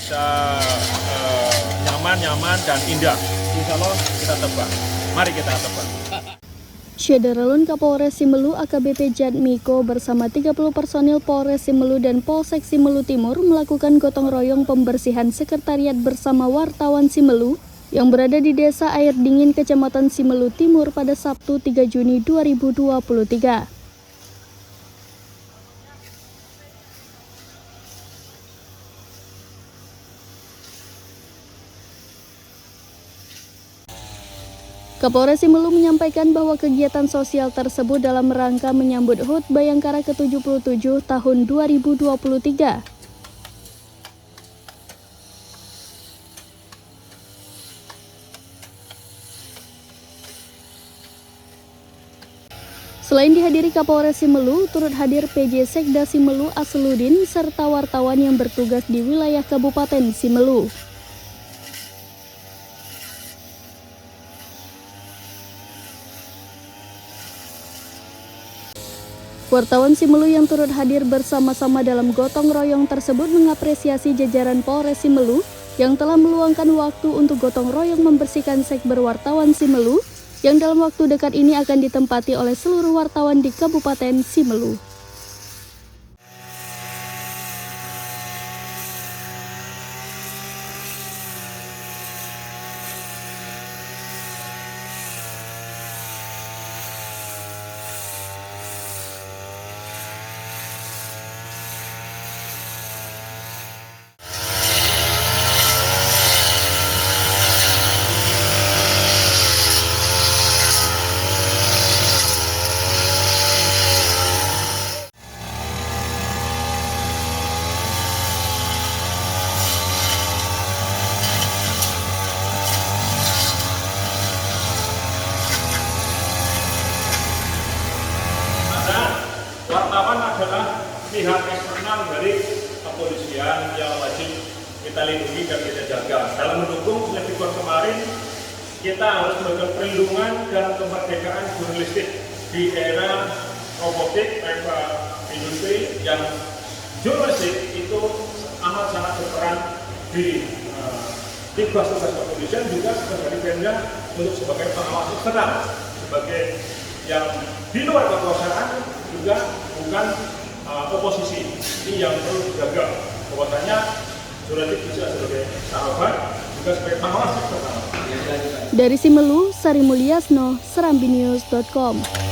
bisa nyaman dan indah. Insya Allah kita tebak. Mari kita tebak. Syederalun Kapolres Simelu AKBP Jatmiko bersama 30 personil Polres Simelu dan Polsek Simelu Timur melakukan gotong royong pembersihan sekretariat bersama wartawan Simelu yang berada di Desa Air Dingin, Kecamatan Simelu Timur pada Sabtu 3 Juni 2023. Kapolres Simelu menyampaikan bahwa kegiatan sosial tersebut dalam rangka menyambut HUT Bayangkara ke-77 tahun 2023. Selain dihadiri Kapolres Simelu, turut hadir PJ Sekda Simelu Asludin serta wartawan yang bertugas di wilayah Kabupaten Simelu. Wartawan Simelu yang turut hadir bersama-sama dalam gotong royong tersebut mengapresiasi jajaran Polres Simelu yang telah meluangkan waktu untuk gotong royong membersihkan sekber wartawan Simelu yang dalam waktu dekat ini akan ditempati oleh seluruh wartawan di Kabupaten Simelu. Wartawan adalah pihak eksternal dari kepolisian yang wajib kita lindungi dan kita jaga. Dalam mendukung Lektikor kemarin, kita harus memberikan perlindungan dan kemerdekaan jurnalistik di era robotik, era industri yang jurnalistik itu amat sangat berperan di tugas-tugas kepolisian juga sebagai Pemda untuk sebagai pengawas eksternal, sebagai yang di luar kekuasaan juga bukan oposisi. Ini yang perlu dijaga. Bahwasanya jurnalistik bisa sebagai sahabat, juga sebagai pengawas eksternal. Dari Simelu, Sari Mulyasno, serambinews.com.